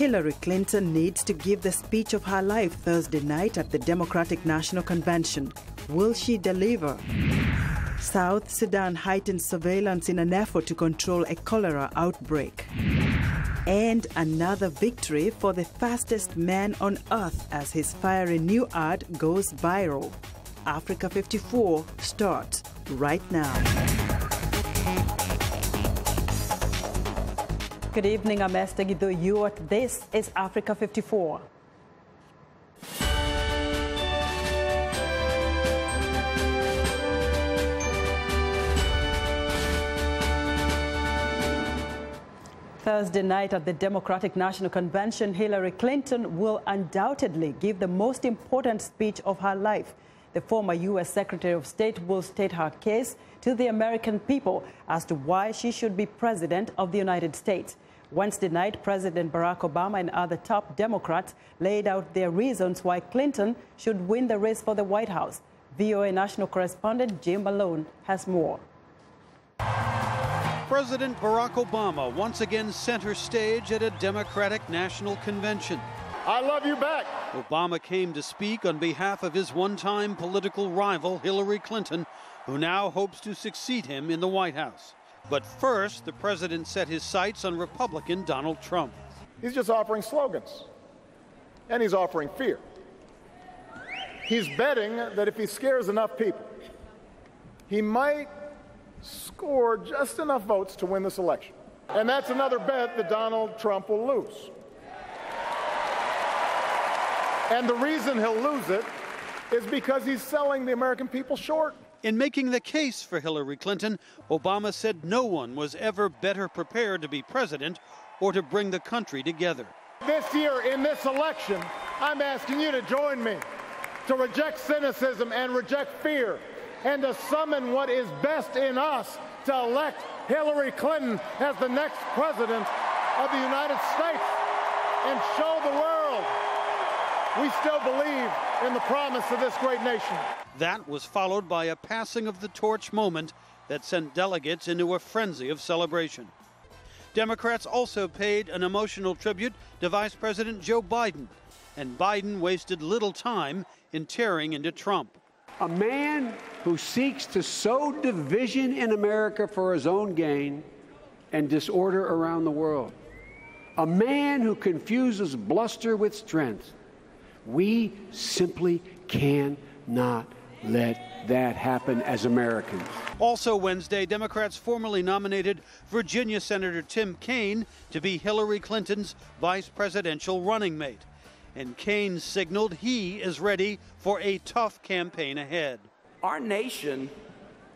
Hillary Clinton needs to give the speech of her life Thursday night at the Democratic National Convention. Will she deliver? South Sudan heightens surveillance in an effort to control a cholera outbreak. And another victory for the fastest man on earth as his fiery new ad goes viral. Africa 54 starts right now. Good evening, I'm Esther Gido. This is Africa 54. Thursday night at the Democratic National Convention, Hillary Clinton will undoubtedly give the most important speech of her life. The former U.S. Secretary of State will state her case to the American people as to why she should be President of the United States. Wednesday night, President Barack Obama and other top Democrats laid out their reasons why Clinton should win the race for the White House. VOA national correspondent Jim Malone has more. President Barack Obama once again center stage at a Democratic National Convention. I love you back. Obama came to speak on behalf of his one-time political rival, Hillary Clinton, who now hopes to succeed him in the White House. But first, the president set his sights on Republican Donald Trump. He's just offering slogans, and he's offering fear. He's betting that if he scares enough people, he might score just enough votes to win this election. And that's another bet that Donald Trump will lose. And the reason he'll lose it is because he's selling the American people short. In making the case for Hillary Clinton, Obama said no one was ever better prepared to be president or to bring the country together. This year, in this election, I'm asking you to join me to reject cynicism and reject fear and to summon what is best in us to elect Hillary Clinton as the next president of the United States and show the world we still believe in the promise of this great nation. That was followed by a passing of the torch moment that sent delegates into a frenzy of celebration. Democrats also paid an emotional tribute to Vice President Joe Biden, and Biden wasted little time in tearing into Trump. A man who seeks to sow division in America for his own gain and disorder around the world. A man who confuses bluster with strength. We simply cannot let that happen as Americans. Also Wednesday, Democrats formally nominated Virginia Senator Tim Kaine to be Hillary Clinton's vice presidential running mate. And Kaine signaled he is ready for a tough campaign ahead. Our nation,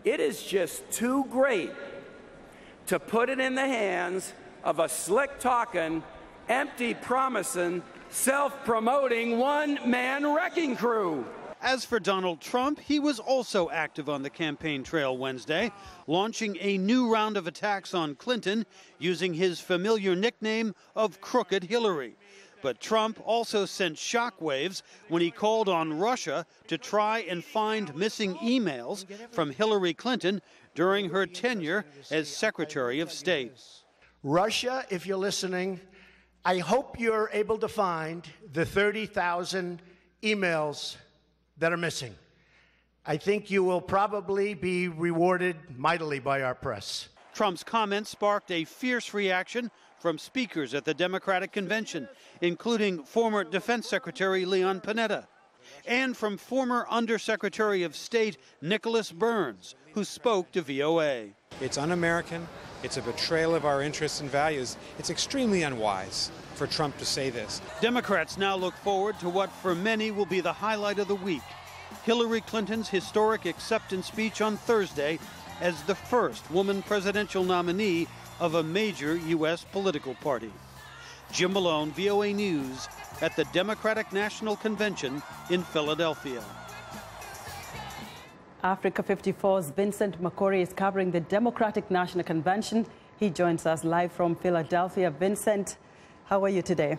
it is just too great to put it in the hands of a slick-talking, empty-promising, self-promoting one-man wrecking crew. As for Donald Trump, he was also active on the campaign trail Wednesday, launching a new round of attacks on Clinton using his familiar nickname of Crooked Hillary. But Trump also sent shockwaves when he called on Russia to try and find missing emails from Hillary Clinton during her tenure as Secretary of State. Russia, if you're listening, I hope you're able to find the 30,000 emails that are missing. I think you will probably be rewarded mightily by our press. Trump's comments sparked a fierce reaction from speakers at the Democratic Convention, including former Defense Secretary Leon Panetta, and from former Undersecretary of State Nicholas Burns, who spoke to VOA. It's un-American. It's a betrayal of our interests and values. It's extremely unwise for Trump to say this. Democrats now look forward to what for many will be the highlight of the week, Hillary Clinton's historic acceptance speech on Thursday as the first woman presidential nominee of a major U.S. political party. Jim Malone, VOA News, at the Democratic National Convention in Philadelphia. Africa 54's Vincent Makori is covering the Democratic National Convention. He joins us live from Philadelphia. Vincent, how are you today?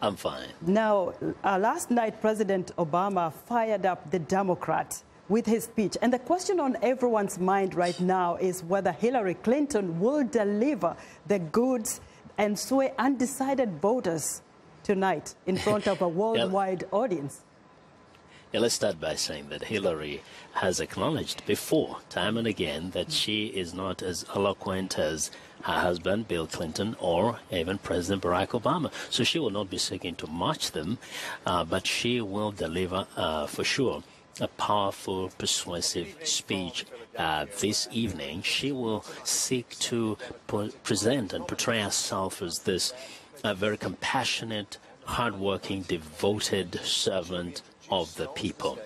I'm fine. Now, last night, President Obama fired up the Democrats with his speech. And the question on everyone's mind right now is whether Hillary Clinton will deliver the goods and sway undecided voters tonight in front of a worldwide audience? Yeah, let's start by saying that Hillary has acknowledged before, time and again, that she is not as eloquent as her husband, Bill Clinton, or even President Barack Obama. So she will not be seeking to match them, but she will deliver, for sure, a powerful, persuasive speech this evening. She will seek to present and portray herself as this very compassionate, hardworking, devoted servant of the people.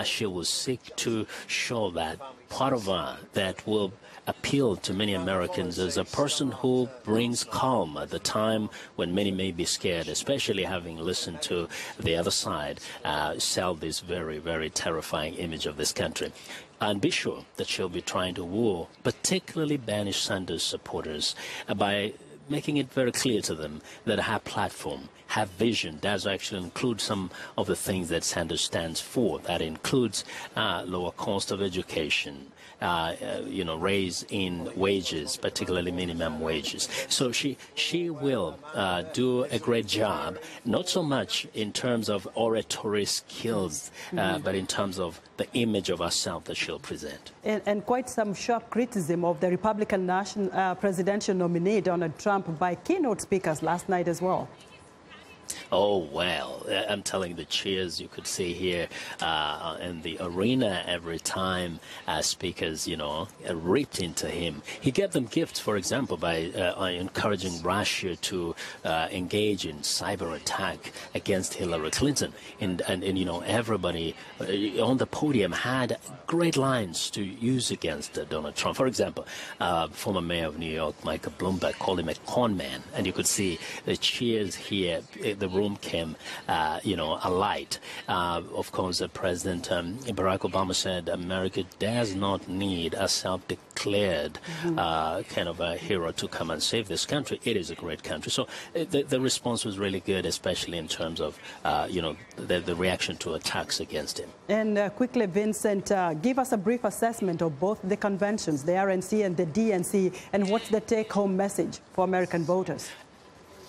She will seek to show that part of her that will appeal to many Americans as a person who brings calm at the time when many may be scared, especially having listened to the other side sell this very, very terrifying image of this country. And be sure that she'll be trying to woo particularly Bernie Sanders supporters by making it very clear to them that her platform, her vision does actually include some of the things that Sanders stands for. That includes lower cost of education, raise in wages, particularly minimum wages. So she will do a great job, not so much in terms of oratory skills, but in terms of the image of herself that she'll present. And quite some sharp criticism of the Republican presidential nominee, Donald Trump, by keynote speakers last night as well. Oh, well, I'm telling the cheers you could see here in the arena every time speakers, ripped into him. He gave them gifts, for example, by encouraging Russia to engage in cyber attack against Hillary Clinton. And everybody on the podium had great lines to use against Donald Trump. For example, former mayor of New York, Michael Bloomberg, called him a con man. And you could see the cheers here. The room came, alight. Of course, President Barack Obama said America does not need a self-declared kind of a hero to come and save this country. It is a great country. So the response was really good, especially in terms of, the reaction to attacks against him. And quickly, Vincent, give us a brief assessment of both the conventions, the RNC and the DNC, and what's the take-home message for American voters?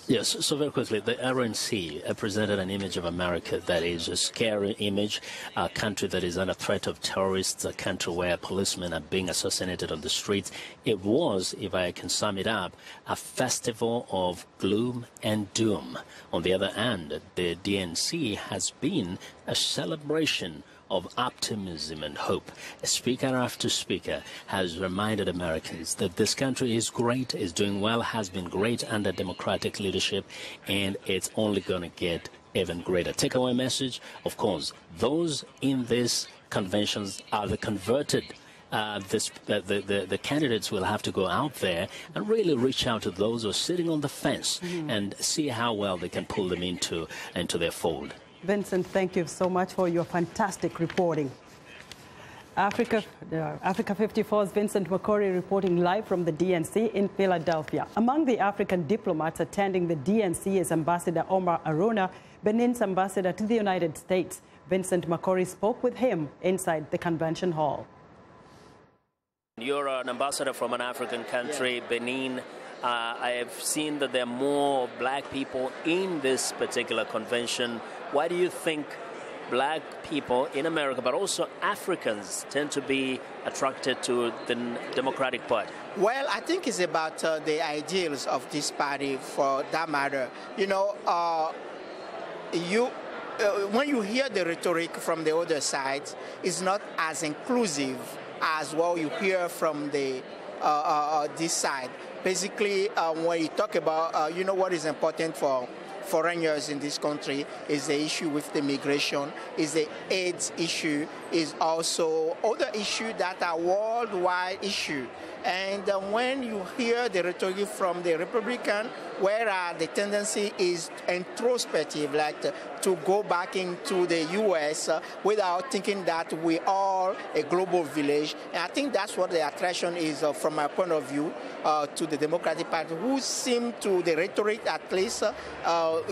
Yes, so very quickly, the RNC presented an image of America that is a scary image, a country that is under threat of terrorists, a country where policemen are being assassinated on the streets. It was, if I can sum it up, a festival of gloom and doom. On the other hand, the DNC has been a celebration of optimism and hope. Speaker after speaker has reminded Americans that this country is great, is doing well, has been great under democratic leadership, and it's only going to get even greater. Takeaway message, of course, those in these conventions are the converted. The candidates will have to go out there and really reach out to those who are sitting on the fence and see how well they can pull them into their fold. Vincent, thank you so much for your fantastic reporting. Africa 54's Vincent Makori reporting live from the DNC in Philadelphia. Among the African diplomats attending the DNC is Ambassador Omar Aruna, Benin's ambassador to the United States. Vincent Makori spoke with him inside the convention hall. You're an ambassador from an African country, Benin. I have seen that there are more black people in this particular convention. Why do you think black people in America, but also Africans, tend to be attracted to the Democratic Party? Well, I think it's about the ideals of this party, for that matter. When you hear the rhetoric from the other side, it's not as inclusive as what you hear from the this side. Basically, when you talk about, what is important for foreigners in this country is the issue with the migration, is the AIDS issue, is also other issues that are worldwide issue. And when you hear the rhetoric from the Republican, where the tendency is introspective, like to go back into the U.S. Without thinking that we are a global village. And I think that's what the attraction is, from my point of view, to the Democratic Party, who seem to, the rhetoric at least,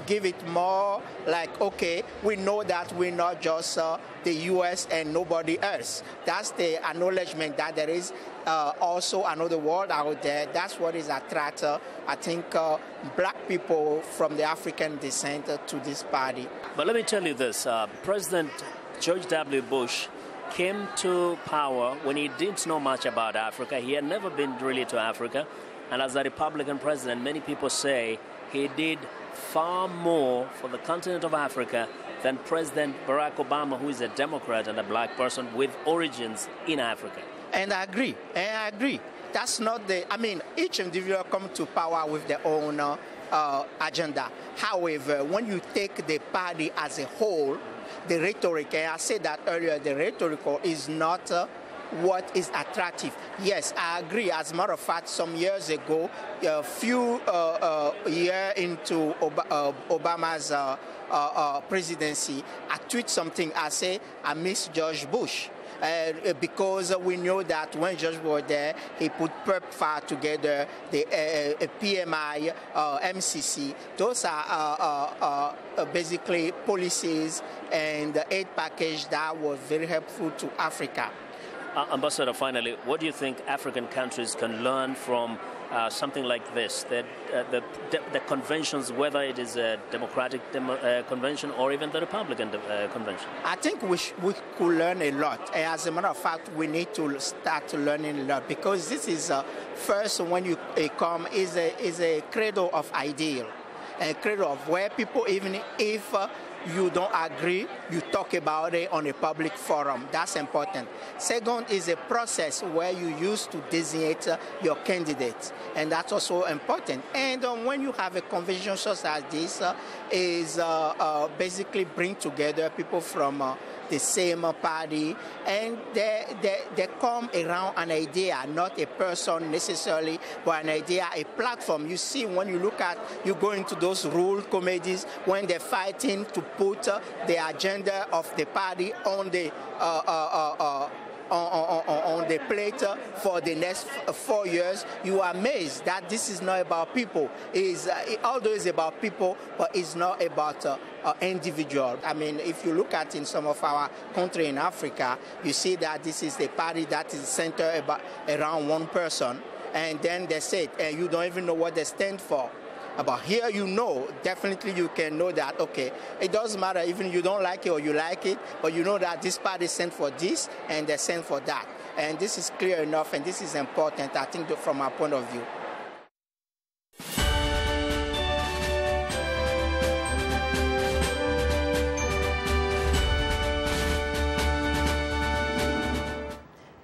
give it more like, okay, we know that we're not just the U.S. and nobody else. That's the acknowledgement that there is also another world out there. That's what is attracting, I think, black people from the African descent to this party. But let me tell you this, President George W. Bush came to power when he didn't know much about Africa. He had never been really to Africa. And as a Republican president, many people say he did far more for the continent of Africa than President Barack Obama, who is a Democrat and a black person with origins in Africa. And I agree. That's not I mean, each individual comes to power with their own agenda. However, when you take the party as a whole, the rhetoric, and I said that earlier, the rhetoric is not what is attractive. Yes, I agree. As a matter of fact, some years ago, a few years into Obama's presidency, I tweet something. I say, I miss George Bush. Because we know that when George was there, he put PEPFAR together, the PMI, MCC. Those are basically policies and the aid package that was very helpful to Africa. Ambassador, finally, what do you think African countries can learn from something like this, the conventions, whether it is a Democratic convention or even the Republican convention? I think we could learn a lot. As a matter of fact, we need to start learning a lot, because this is first, when you come, is a cradle of ideal, a cradle of where people, even if you don't agree, you talk about it on a public forum. That's important. Second is a process where you use to designate your candidates, and that's also important. And when you have a convention such as this, is basically bring together people from the same party, and they come around an idea, not a person necessarily, but an idea, a platform. You see, when you look at, you go into those rule committees, when they're fighting to put the agenda of the party on the on the plate for the next 4 years, you are amazed that this is not about people. Although it's about people, but it's not about individual. I mean, if you look at in some of our country in Africa, you see that this is the party that is centered around one person, and then they say it, and you don't even know what they stand for. But here, you know, definitely you can know that, okay, it doesn't matter even you don't like it or you like it, but you know that this party sent for this and they sent for that. And this is clear enough, and this is important, I think, from our point of view.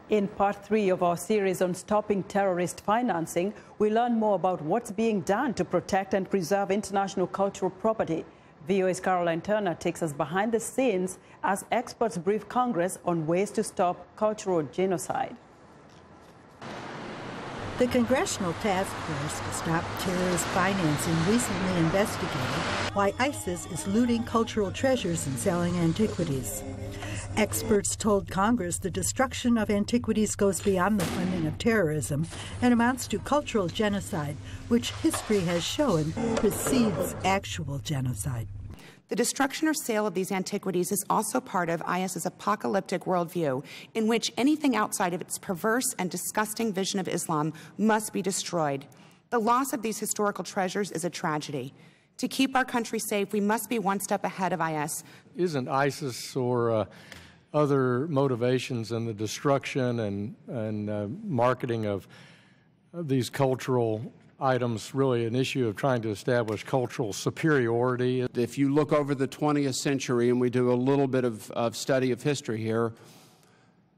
In part 3 of our series on stopping terrorist financing, we learn more about what's being done to protect and preserve international cultural property. VOA's Caroline Turner takes us behind the scenes as experts brief Congress on ways to stop cultural genocide. The Congressional Task Force to Stop Terrorist Financing recently investigated why ISIS is looting cultural treasures and selling antiquities. Experts told Congress the destruction of antiquities goes beyond the funding of terrorism and amounts to cultural genocide, which history has shown precedes actual genocide. The destruction or sale of these antiquities is also part of IS's apocalyptic worldview, in which anything outside of its perverse and disgusting vision of Islam must be destroyed. The loss of these historical treasures is a tragedy. To keep our country safe, we must be one step ahead of IS. Isn't ISIS or other motivations in the destruction and marketing of these cultural items really an issue of trying to establish cultural superiority? If you look over the 20th century, and we do a little bit of study of history here,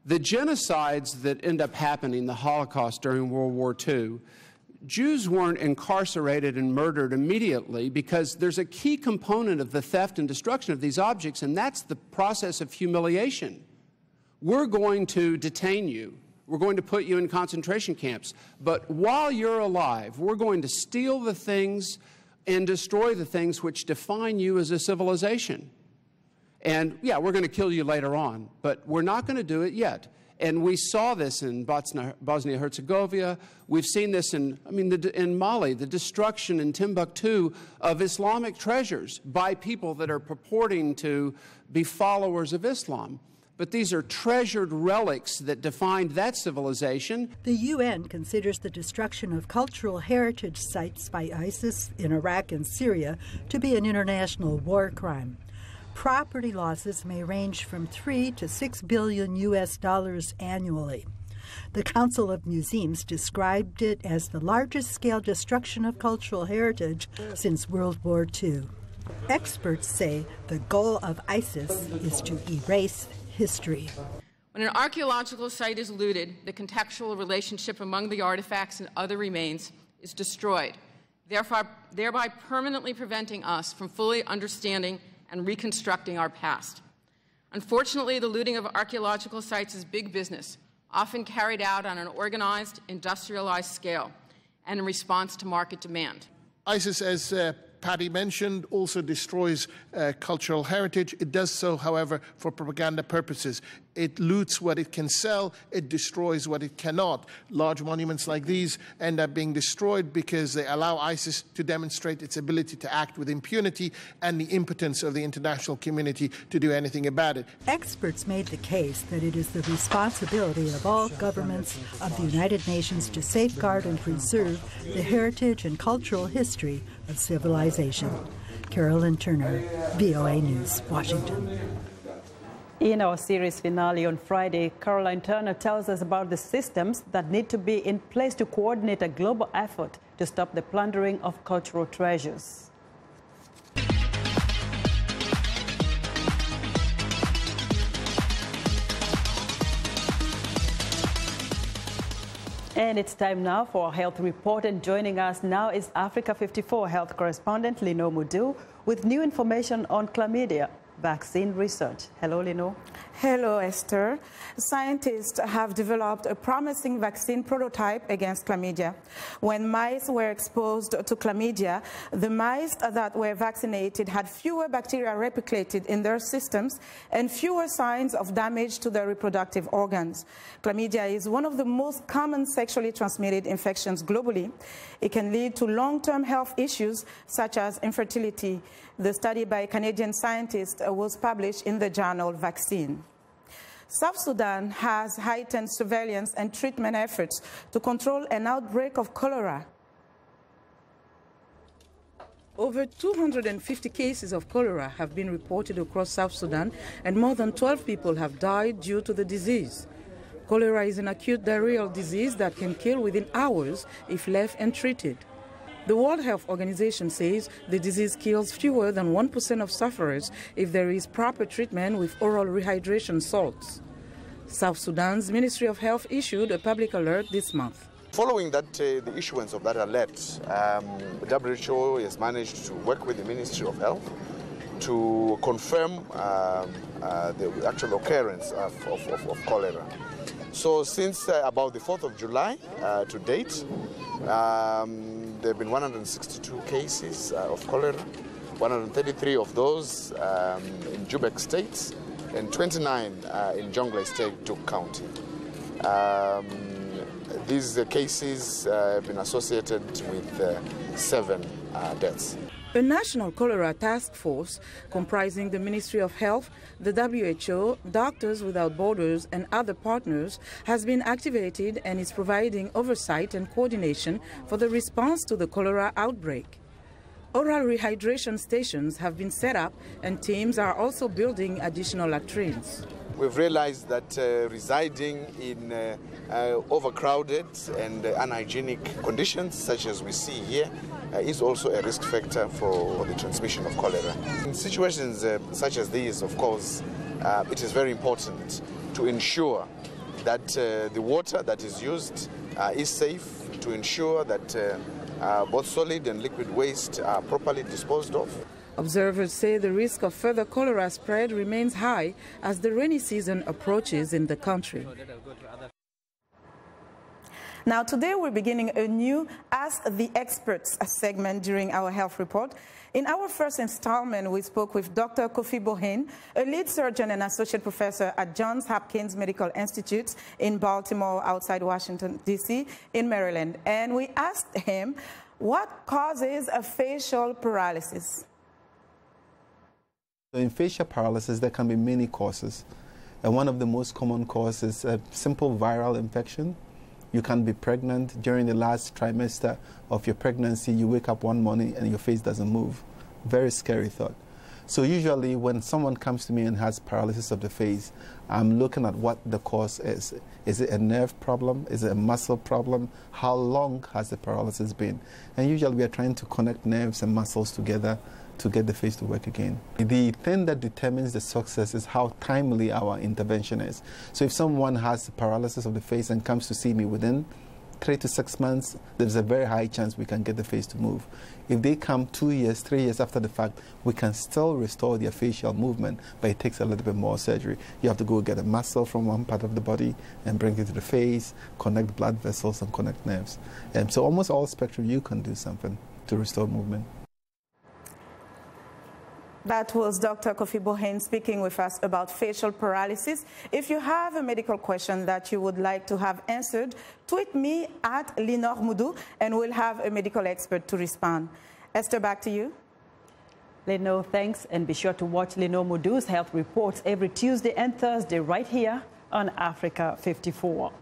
the genocides that end up happening, the Holocaust during World War II, Jews weren't incarcerated and murdered immediately, because there's a key component of the theft and destruction of these objects, and that's the process of humiliation. We're going to detain you. We're going to put you in concentration camps. But while you're alive, we're going to steal the things and destroy the things which define you as a civilization. And, yeah, we're going to kill you later on, but we're not going to do it yet. And we saw this in Bosnia-Herzegovina. We've seen this in Mali, the destruction in Timbuktu of Islamic treasures by people that are purporting to be followers of Islam. but these are treasured relics that defined that civilization. The UN considers the destruction of cultural heritage sites by ISIS in Iraq and Syria to be an international war crime. Property losses may range from $3 to $6 billion annually. The Council of Museums described it as the largest-scale destruction of cultural heritage since World War II. Experts say the goal of ISIS is to erase history. When an archaeological site is looted, the contextual relationship among the artifacts and other remains is destroyed, thereby permanently preventing us from fully understanding and reconstructing our past. Unfortunately, the looting of archaeological sites is big business, often carried out on an organized, industrialized scale and in response to market demand. ISIS, as Patty mentioned, also destroys cultural heritage. It does so, however, for propaganda purposes. It loots what it can sell. It destroys what it cannot. Large monuments like these end up being destroyed because they allow ISIS to demonstrate its ability to act with impunity and the impotence of the international community to do anything about it. Experts made the case that it is the responsibility of all governments of the United Nations to safeguard and preserve the heritage and cultural history of civilization. Carolyn Turner, VOA News, Washington. In our series finale on Friday, Caroline Turner tells us about the systems that need to be in place to coordinate a global effort to stop the plundering of cultural treasures. And it's time now for our health report, and joining us now is Africa 54 health correspondent Lino Mudu with new information on chlamydia vaccine research. Hello, Lino. Hello, Esther. Scientists have developed a promising vaccine prototype against chlamydia. When mice were exposed to chlamydia, the mice that were vaccinated had fewer bacteria replicated in their systems and fewer signs of damage to their reproductive organs. Chlamydia is one of the most common sexually transmitted infections globally. It can lead to long-term health issues such as infertility. The study by Canadian scientists was published in the journal Vaccine. South Sudan has heightened surveillance and treatment efforts to control an outbreak of cholera. Over 250 cases of cholera have been reported across South Sudan, and more than 12 people have died due to the disease. Cholera is an acute diarrheal disease that can kill within hours if left untreated. The World Health Organization says the disease kills fewer than 1% of sufferers if there is proper treatment with oral rehydration salts. South Sudan's Ministry of Health issued a public alert this month. Following that, the issuance of that alert, WHO has managed to work with the Ministry of Health to confirm the actual occurrence of cholera. So since about the 4th of July to date, there have been 162 cases of cholera, 133 of those in Jubek State, and 29 in Jonglei State, Duke County. These cases have been associated with 7 deaths. A national cholera task force comprising the Ministry of Health, the WHO, Doctors Without Borders and other partners has been activated and is providing oversight and coordination for the response to the cholera outbreak. Oral rehydration stations have been set up and teams are also building additional latrines. We've realized that residing in overcrowded and unhygienic conditions, such as we see here, is also a risk factor for the transmission of cholera. In situations such as these, of course, it is very important to ensure that the water that is used is safe, to ensure that both solid and liquid waste are properly disposed of. Observers say the risk of further cholera spread remains high as the rainy season approaches in the country. Now, today we're beginning a new Ask the Experts segment during our health report. In our first installment, we spoke with Dr. Kofi Bohin, a lead surgeon and associate professor at Johns Hopkins Medical Institute in Baltimore, outside Washington, D.C., in Maryland. And we asked him, what causes a facial paralysis? In facial paralysis, there can be many causes. And one of the most common causes is a simple viral infection. You can be pregnant. During the last trimester of your pregnancy, you wake up one morning and your face doesn't move. Very scary thought. So usually when someone comes to me and has paralysis of the face, I'm looking at what the cause is. Is it a nerve problem? Is it a muscle problem? How long has the paralysis been? And usually we are trying to connect nerves and muscles together to get the face to work again. The thing that determines the success is how timely our intervention is. So if someone has paralysis of the face and comes to see me within 3 to 6 months, there's a very high chance we can get the face to move. If they come 2 years, 3 years after the fact, we can still restore their facial movement, but it takes a little bit more surgery. You have to go get a muscle from one part of the body and bring it to the face, connect blood vessels and connect nerves. So almost all spectrum, you can do something to restore movement. That was Dr. Kofi Bohen speaking with us about facial paralysis. If you have a medical question that you would like to have answered, tweet me at Lenore Moudou and we'll have a medical expert to respond. Esther, back to you. Lenore, thanks. And be sure to watch Lenore Moudou's health reports every Tuesday and Thursday right here on Africa 54.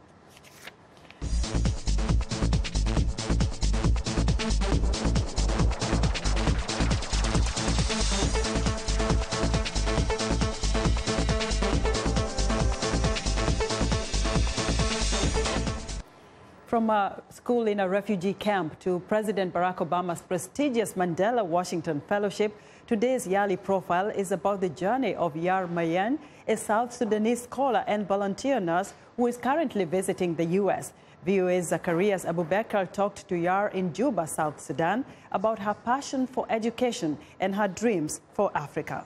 From a school in a refugee camp to President Barack Obama's prestigious Mandela Washington Fellowship, today's Yali Profile is about the journey of Yar Mayen, a South Sudanese scholar and volunteer nurse who is currently visiting the U.S. VOA's Zacharias Abubakar talked to Yar in Juba, South Sudan, about her passion for education and her dreams for Africa.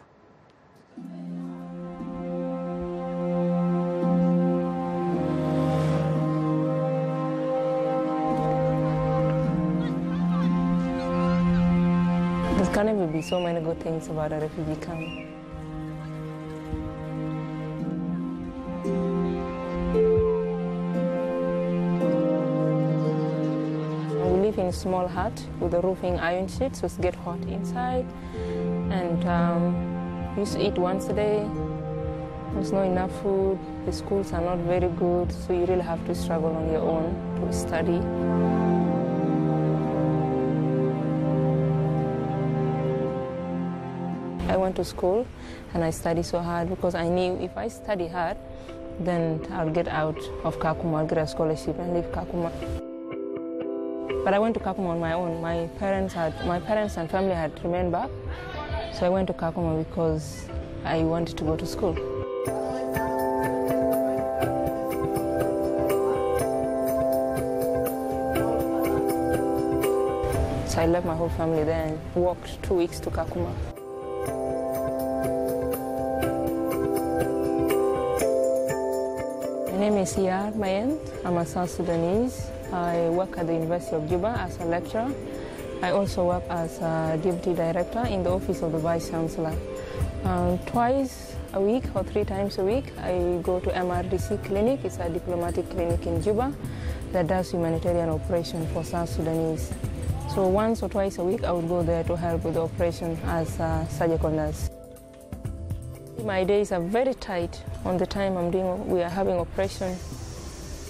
There can never be so many good things about a refugee camp. We live in a small hut with a roofing iron sheet, so it's get hot inside. And we used to eat once a day. There's not enough food. The schools are not very good, so you really have to struggle on your own to study. I went to school and I studied so hard because I knew if I study hard, then I'll get out of Kakuma, I'll get a scholarship and leave Kakuma. But I went to Kakuma on my own. My parents and family had remained back, so I went to Kakuma because I wanted to go to school. So I left my whole family there and walked 2 weeks to Kakuma. My name is Yar Mayen. I'm a South Sudanese. I work at the University of Juba as a lecturer. I also work as a deputy director in the office of the vice chancellor. Twice a week or 3 times a week, I go to MRDC clinic. It's a diplomatic clinic in Juba that does humanitarian operation for South Sudanese. So once or twice a week, I would go there to help with the operation as a surgical nurse. My days are very tight on the time we are having operation,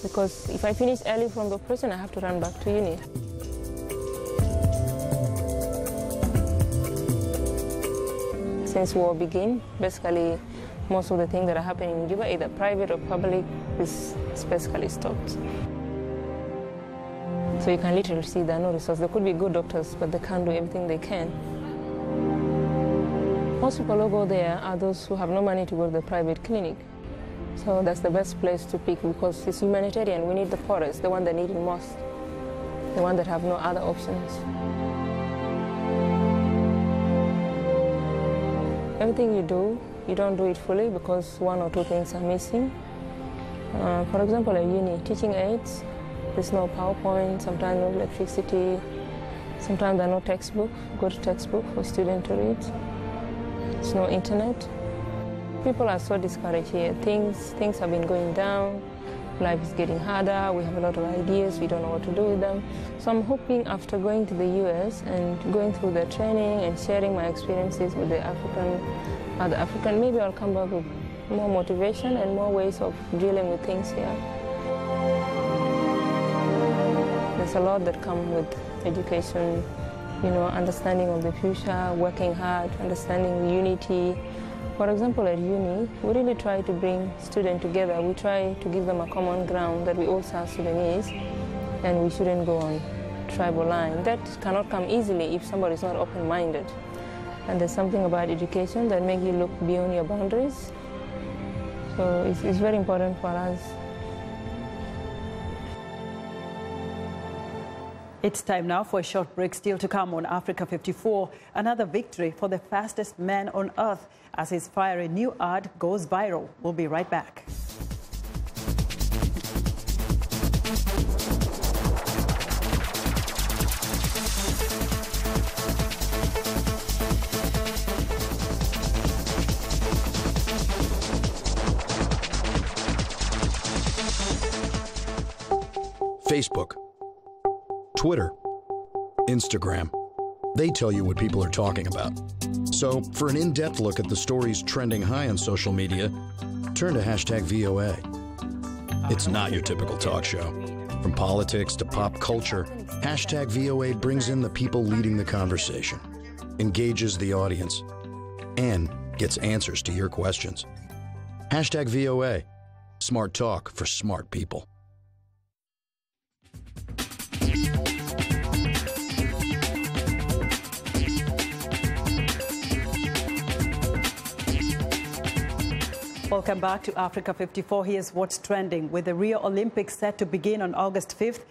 because if I finish early from the operation, I have to run back to uni. Since war began, basically most of the things that are happening in Juba, either private or public, is basically stopped. So you can literally see there are no resources. There could be good doctors, but they can't do everything they can. Most people who go there are those who have no money to go to the private clinic. So that's the best place to pick because it's humanitarian. We need the poorest, the one that need it most, the one that have no other options. Everything you don't do it fully because 1 or 2 things are missing. For example, at uni, teaching aids, there's no PowerPoint, sometimes no electricity, sometimes there are no textbook, good textbook for students to read. There's no internet. People are so discouraged here. Things have been going down. Life is getting harder. We have a lot of ideas. We don't know what to do with them. So I'm hoping after going to the US and going through the training and sharing my experiences with the African, maybe I'll come back with more motivation and more ways of dealing with things here. There's a lot that comes with education, you know, understanding of the future, working hard, understanding the unity. For example, at uni, we really try to bring students together. We try to give them a common ground that we all South Sudanese, and we shouldn't go on tribal line. That cannot come easily if somebody is not open-minded. And there's something about education that makes you look beyond your boundaries. So it's very important for us. It's time now for a short break. Still to come on Africa 54, another victory for the fastest man on earth as his fiery new ad goes viral. We'll be right back. Facebook, Twitter, Instagram. They tell you what people are talking about. So for an in-depth look at the stories trending high on social media, turn to #VOA. It's not your typical talk show. From politics to pop culture, #VOA brings in the people leading the conversation, engages the audience, and gets answers to your questions. #VOA. Smart talk for smart people. Welcome back to Africa 54. Here's what's trending. With the Rio Olympics set to begin on August 5th,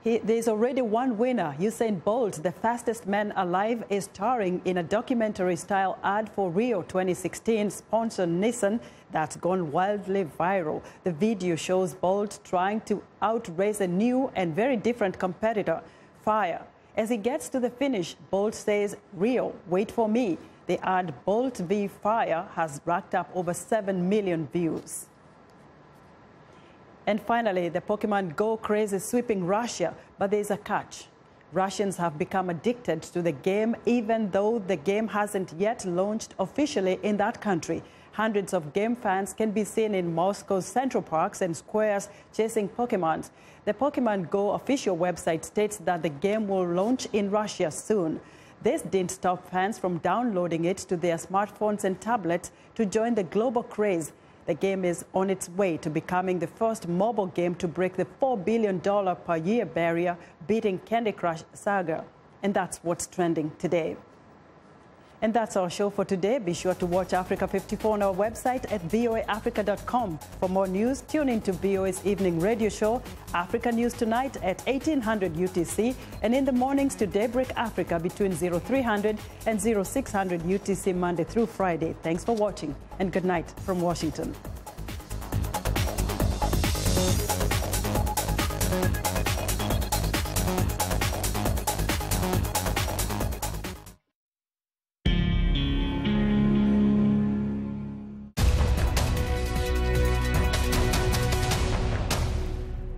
there's already one winner. Usain Bolt, the fastest man alive, is starring in a documentary-style ad for Rio 2016 sponsor Nissan that's gone wildly viral. The video shows Bolt trying to outrace a new and very different competitor, Fire. As he gets to the finish, Bolt says, "Rio, wait for me." The ad Bolt v Fire has racked up over 7 million views. And finally, the Pokemon Go craze is sweeping Russia, but there's a catch. Russians have become addicted to the game, even though the game hasn't yet launched officially in that country. Hundreds of game fans can be seen in Moscow's central parks and squares chasing Pokemons. The Pokemon Go official website states that the game will launch in Russia soon. This didn't stop fans from downloading it to their smartphones and tablets to join the global craze. The game is on its way to becoming the first mobile game to break the $4 billion per year barrier, beating Candy Crush Saga. And that's what's trending today. And that's our show for today. Be sure to watch Africa 54 on our website at voaafrica.com. For more news, tune into VOA's evening radio show, Africa News Tonight at 1800 UTC, and in the mornings to Daybreak Africa between 0300 and 0600 UTC Monday through Friday. Thanks for watching, and good night from Washington.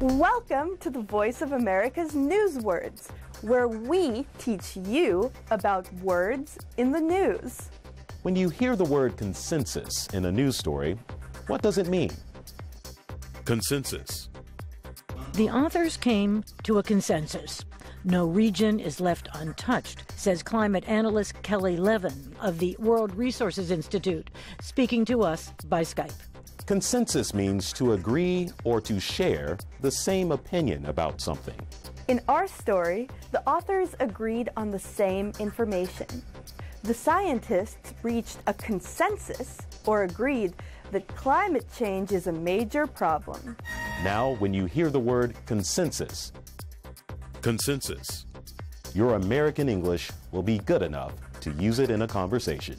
Welcome to the Voice of America's News Words, where we teach you about words in the news. When you hear the word consensus in a news story, what does it mean? Consensus. The authors came to a consensus. No region is left untouched, says climate analyst Kelly Levin of the World Resources Institute, speaking to us by Skype. Consensus means to agree or to share the same opinion about something. In our story, the authors agreed on the same information. The scientists reached a consensus or agreed that climate change is a major problem. Now, when you hear the word consensus, your American English will be good enough to use it in a conversation.